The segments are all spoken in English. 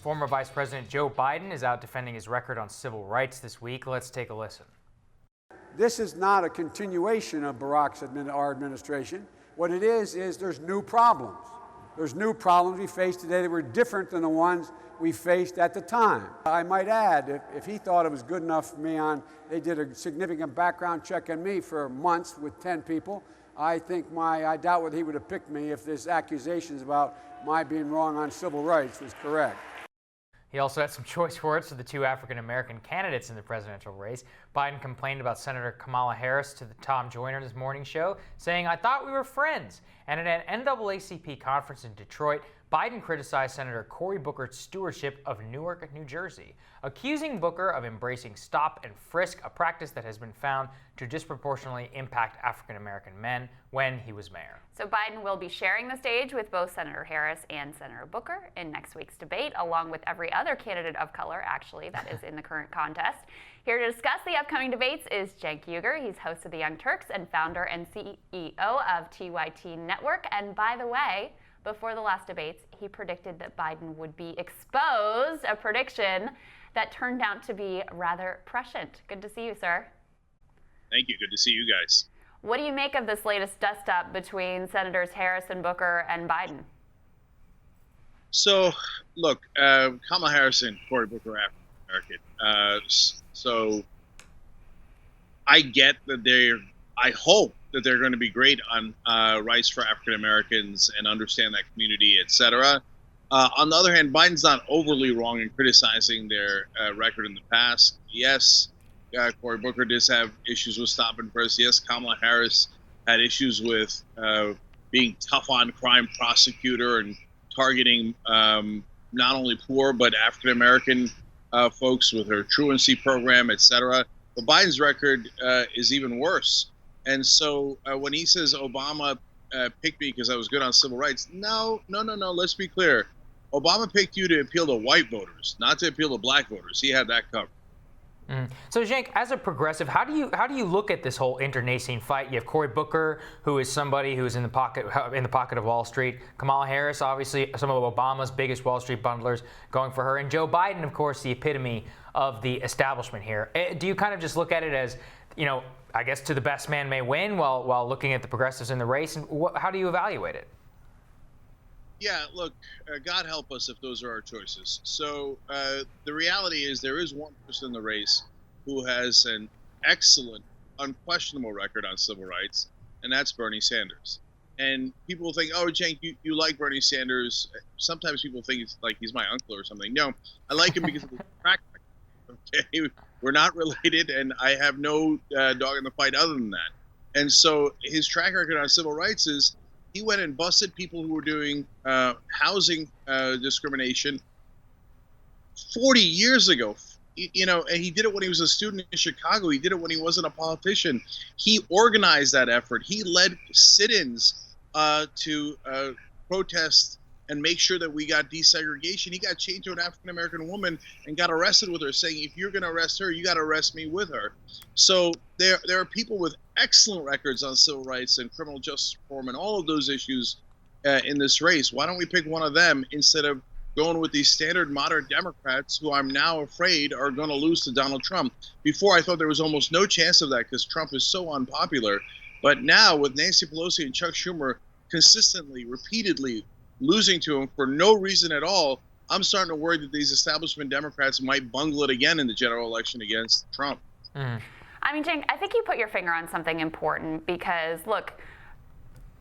Former Vice President Joe Biden is out defending his record on civil rights this week. Let's take a listen. This is not a continuation of our administration. What it is there's new problems. There's new problems we face today that were different than the ones we faced at the time. I might add, if he thought it was good enough for me they did a significant background check on me for months with 10 people. I doubt whether he would have picked me if this accusations about my being wrong on civil rights was correct. He also had some choice words for the two African-American candidates in the presidential race. Biden complained about Senator Kamala Harris to the Tom Joyner's morning show, saying, "I thought we were friends." And at an NAACP conference in Detroit, Biden criticized Senator Cory Booker's stewardship of Newark, New Jersey, accusing Booker of embracing stop and frisk, a practice that has been found to disproportionately impact African-American men when he was mayor. So Biden will be sharing the stage with both Senator Harris and Senator Booker in next week's debate, along with every other candidate of color, actually, that is in the current contest. Here to discuss the upcoming debates is Cenk Uygur. He's host of the Young Turks and founder and CEO of TYT Network. And by the way, before the last debates, he predicted that Biden would be exposed, a prediction that turned out to be rather prescient. Good to see you, sir. Thank you. Good to see you guys. What do you make of this latest dust-up between Senators Harris and Booker and Biden? So, look, Kamala Harris and Cory Booker are African-American. So I get that I hope that they're going to be great on rights for African Americans and understand that community, et cetera. On the other hand, Biden's not overly wrong in criticizing their record in the past. Yes, Cory Booker does have issues with stop and frisk. Yes, Kamala Harris had issues with being tough on crime prosecutor and targeting not only poor but African American folks with her truancy program, et cetera. But Biden's record is even worse. And so when he says Obama picked me because I was good on civil rights, no. Let's be clear. Obama picked you to appeal to white voters, not to appeal to black voters. He had that covered. So, Cenk, as a progressive, how do you look at this whole internecine fight? You have Cory Booker, who is somebody who is in the pocket of Wall Street. Kamala Harris, obviously, some of Obama's biggest Wall Street bundlers going for her, and Joe Biden, of course, the epitome of the establishment here. Do you kind of just look at it as, I guess, to the best man may win while looking at the progressives in the race? And how do you evaluate it? Yeah, look, God help us if those are our choices. So the reality is there is one person in the race who has an excellent, unquestionable record on civil rights, and that's Bernie Sanders. And people think, oh, Cenk, you like Bernie Sanders. Sometimes people think it's like he's my uncle or something. No, I like him because of his track record. Okay, we're not related, and I have no dog in the fight other than that. And so his track record on civil rights is he went and busted people who were doing housing discrimination 40 years ago. And he did it when he was a student in Chicago. He did it when he wasn't a politician. He organized that effort. He led sit-ins to protest and make sure that we got desegregation. He got chained to an African-American woman and got arrested with her, saying, if you're going to arrest her, you got to arrest me with her. So there are people with excellent records on civil rights and criminal justice reform and all of those issues in this race. Why don't we pick one of them instead of going with these standard moderate Democrats who I'm now afraid are going to lose to Donald Trump? Before, I thought there was almost no chance of that because Trump is so unpopular. But now with Nancy Pelosi and Chuck Schumer consistently, repeatedly losing to him for no reason at all, I'm starting to worry that these establishment Democrats might bungle it again in the general election against Trump. I mean, Cenk, I think you put your finger on something important because, look,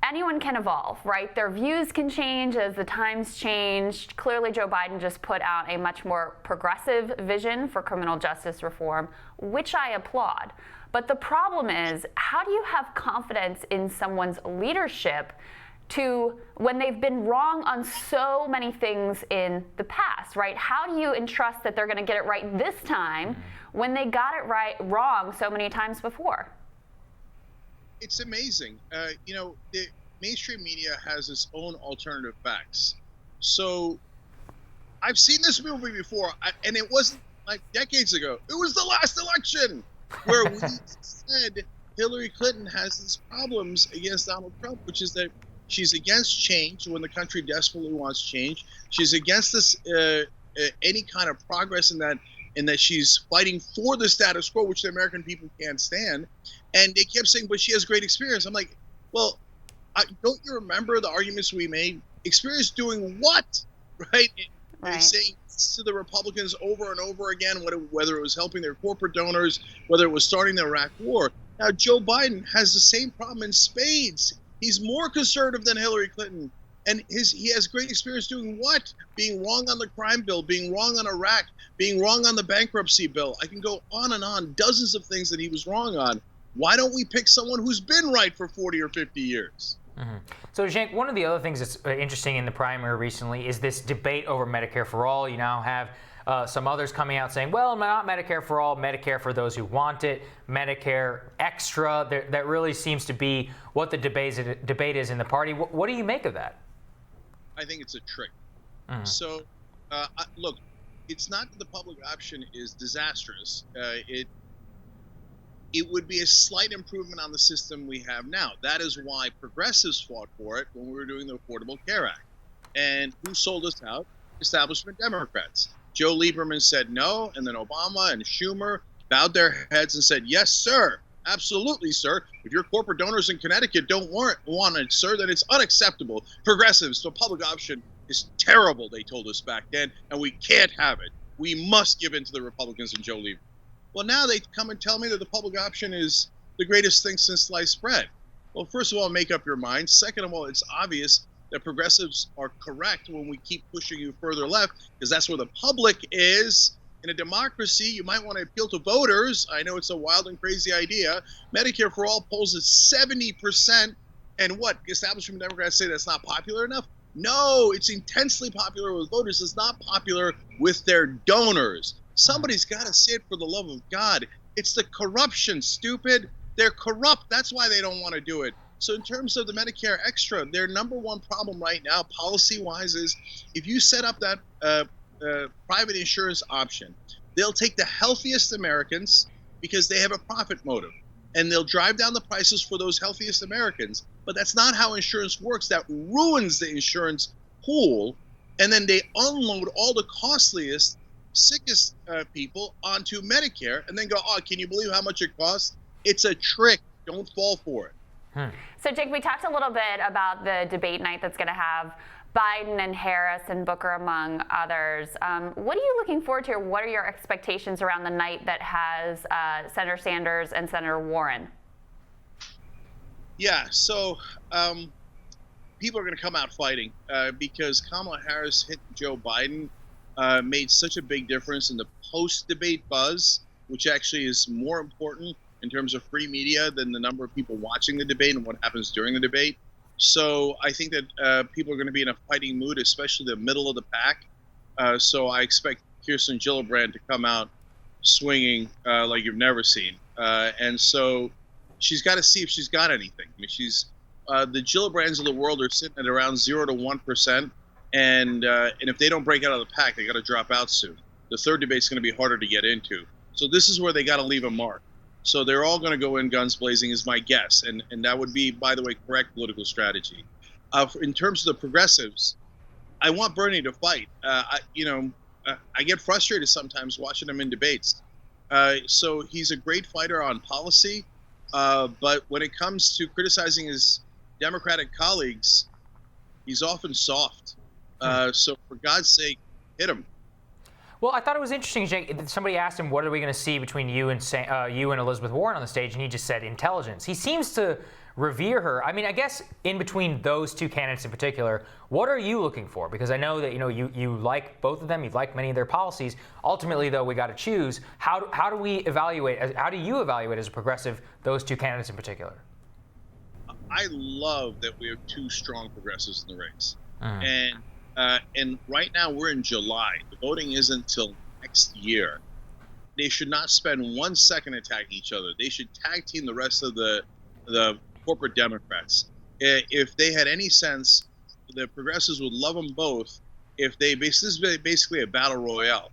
anyone can evolve, right? Their views can change as the times change. Clearly, Joe Biden just put out a much more progressive vision for criminal justice reform, which I applaud. But the problem is, how do you have confidence in someone's leadership when they've been wrong on so many things in the past, right? How do you entrust that they're going to get it right this time when they got it wrong so many times before? It's amazing. The mainstream media has its own alternative facts. So I've seen this movie before, and it wasn't like decades ago. It was the last election where we said Hillary Clinton has these problems against Donald Trump, which is that she's against change when the country desperately wants change. She's against this any kind of progress in that, she's fighting for the status quo, which the American people can't stand. And they kept saying, but she has great experience. I'm like, well, don't you remember the arguments we made? Experience doing what, right? Right. Saying to the Republicans over and over again, whether it was helping their corporate donors, whether it was starting the Iraq War. Now, Joe Biden has the same problem in spades. He's more conservative than Hillary Clinton. And he has great experience doing what? Being wrong on the crime bill, being wrong on Iraq, being wrong on the bankruptcy bill. I can go on, dozens of things that he was wrong on. Why don't we pick someone who's been right for 40 or 50 years? Mm-hmm. So, Cenk, one of the other things that's interesting in the primary recently is this debate over Medicare for all. You now have some others coming out saying, well, not Medicare for all, Medicare for those who want it, Medicare extra. That really seems to be what the debate is in the party. What do you make of that? I think it's a trick. Mm-hmm. So, look, it's not that the public option is disastrous. It would be a slight improvement on the system we have now. That is why progressives fought for it when we were doing the Affordable Care Act. And who sold us out? Establishment Democrats. Joe Lieberman said no, and then Obama and Schumer bowed their heads and said, yes, sir, absolutely, sir. If your corporate donors in Connecticut don't want it, sir, then it's unacceptable. Progressives, the public option is terrible, they told us back then, and we can't have it. We must give in to the Republicans and Joe Lieberman. Well, now they come and tell me that the public option is the greatest thing since sliced bread. Well, first of all, make up your mind. Second of all, it's obvious that progressives are correct when we keep pushing you further left, because that's where the public is. In a democracy, you might want to appeal to voters. I know it's a wild and crazy idea. Medicare for all polls is 70%. And what? Establishment Democrats say that's not popular enough? No, it's intensely popular with voters. It's not popular with their donors. Somebody's got to say it for the love of God. It's the corruption, stupid. They're corrupt. That's why they don't want to do it. So in terms of the Medicare extra, their number one problem right now, policy-wise, is if you set up that private insurance option, they'll take the healthiest Americans because they have a profit motive, and they'll drive down the prices for those healthiest Americans. But that's not how insurance works. That ruins the insurance pool, and then they unload all the costliest, sickest people onto Medicare and then go, oh, can you believe how much it costs? It's a trick. Don't fall for it. So, Cenk, we talked a little bit about the debate night that's going to have Biden and Harris and Booker, among others. What are you looking forward to? What are your expectations around the night that has Senator Sanders and Senator Warren? Yeah, so people are going to come out fighting because Kamala Harris hit Joe Biden. Made such a big difference in the post-debate buzz, which actually is more important in terms of free media than the number of people watching the debate and what happens during the debate. So I think that people are going to be in a fighting mood, especially the middle of the pack. So I expect Kirsten Gillibrand to come out swinging like you've never seen. And so she's got to see if she's got anything. I mean, the Gillibrands of the world are sitting at around 0 to 1%. And if they don't break out of the pack, they got to drop out soon. The third debate's going to be harder to get into. So this is where they got to leave a mark. So they're all going to go in guns blazing, is my guess. And that would be, by the way, correct political strategy. In terms of the progressives, I want Bernie to fight. I get frustrated sometimes watching him in debates. So he's a great fighter on policy. But when it comes to criticizing his Democratic colleagues, he's often soft. So for God's sake, hit him. Well, I thought it was interesting, Cenk. Somebody asked him, what are we going to see between you and Elizabeth Warren on the stage? And he just said intelligence. He seems to revere her. I mean, I guess in between those two candidates in particular, what are you looking for? Because I know that you like both of them. You like many of their policies. Ultimately, though, we got to choose. How do we evaluate? How do you evaluate as a progressive those two candidates in particular? I love that we have two strong progressives in the race. And right now we're in July. The voting isn't till next year. They should not spend 1 second attacking each other. They should tag team the rest of the corporate Democrats. If they had any sense, the progressives would love them both. If this is basically a battle royale.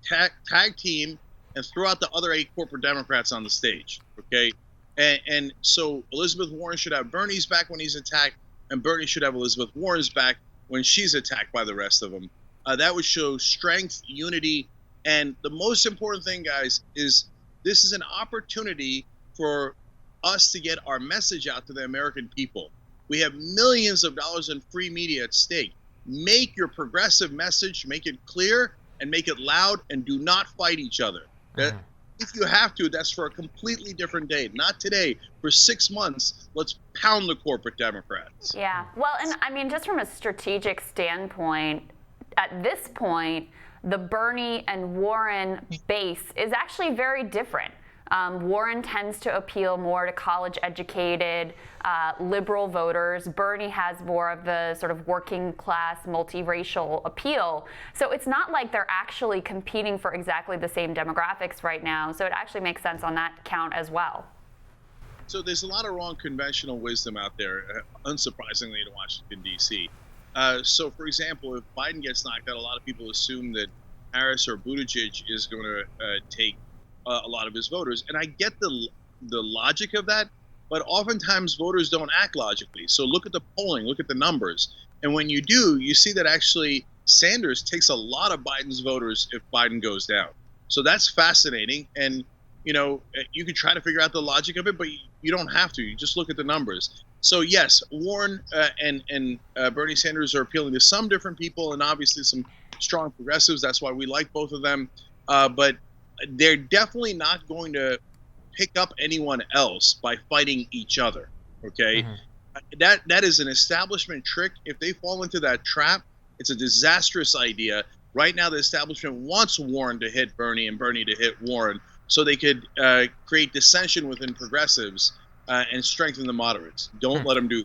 Tag team and throw out the other 8 corporate Democrats on the stage. Okay. And so Elizabeth Warren should have Bernie's back when he's attacked, and Bernie should have Elizabeth Warren's back when she's attacked by the rest of them. That would show strength, unity, and the most important thing, guys, is this is an opportunity for us to get our message out to the American people. We have millions of dollars in free media at stake. Make your progressive message, make it clear, and make it loud, and do not fight each other. If you have to, that's for a completely different day. Not today. For 6 months, let's pound the corporate Democrats. Yeah. Well, and I mean, just from a strategic standpoint, at this point, the Bernie and Warren base is actually very different. Warren tends to appeal more to college-educated, liberal voters. Bernie has more of the sort of working-class, multiracial appeal. So it's not like they're actually competing for exactly the same demographics right now. So it actually makes sense on that count as well. So there's a lot of wrong conventional wisdom out there, unsurprisingly, in Washington, D.C. So, for example, if Biden gets knocked out, a lot of people assume that Harris or Buttigieg is going to take a lot of his voters. And I get the logic of that, but oftentimes voters don't act logically. So look at the polling, look at the numbers. And when you do, you see that actually Sanders takes a lot of Biden's voters if Biden goes down. So that's fascinating. And, you know, you can try to figure out the logic of it, but you don't have to. You just look at the numbers. So, yes, Warren and Bernie Sanders are appealing to some different people and obviously some strong progressives. That's why we like both of them. But they're definitely not going to pick up anyone else by fighting each other. Okay, that is an establishment trick. If they fall into that trap, it's a disastrous idea. Right now, the establishment wants Warren to hit Bernie and Bernie to hit Warren, so they could create dissension within progressives and strengthen the moderates. Don't let them do.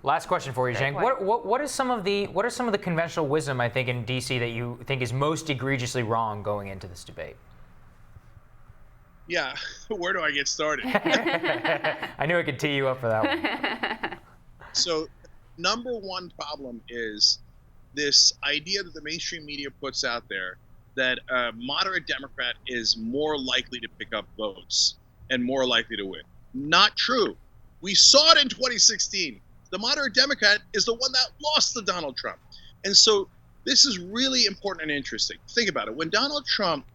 Last question for you, Cenk. What is some of the conventional wisdom, I think, in D.C. that you think is most egregiously wrong going into this debate? Yeah, where do I get started? I knew I could tee you up for that one. So, number one problem is this idea that the mainstream media puts out there that a moderate Democrat is more likely to pick up votes and more likely to win. Not true. We saw it in 2016. The moderate Democrat is the one that lost to Donald Trump. And so this is really important and interesting. Think about it. When Donald Trump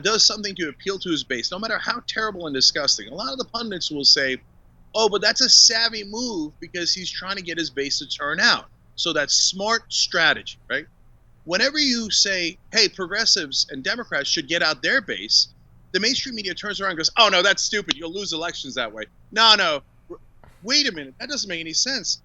does something to appeal to his base, no matter how terrible and disgusting, a lot of the pundits will say, oh, but that's a savvy move because he's trying to get his base to turn out. So that's smart strategy, right? Whenever you say, hey, progressives and Democrats should get out their base, the mainstream media turns around and goes, oh, no, that's stupid. You'll lose elections that way. No. Wait a minute. That doesn't make any sense.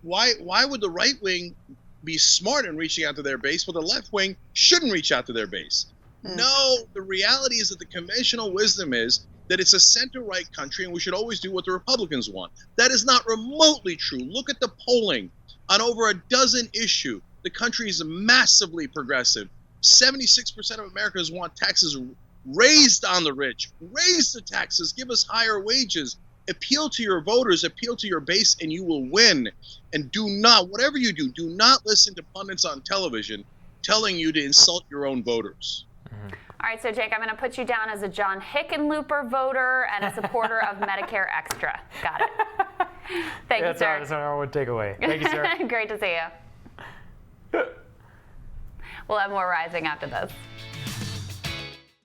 Why would the right wing be smart in reaching out to their base, but the left wing shouldn't reach out to their base? No, the reality is that the conventional wisdom is that it's a center-right country and we should always do what the Republicans want. That is not remotely true. Look at the polling on over a dozen issues. The country is massively progressive. 76% of Americans want taxes raised on the rich. Raise the taxes. Give us higher wages. Appeal to your voters. Appeal to your base, and you will win. And do not, whatever you do not listen to pundits on television telling you to insult your own voters. All right, so Jake, I'm going to put you down as a John Hickenlooper voter and a supporter of Medicare Extra. Got it. Thank you, sir. That's our one takeaway. Thank you, sir. Great to see you. We'll have more Rising after this.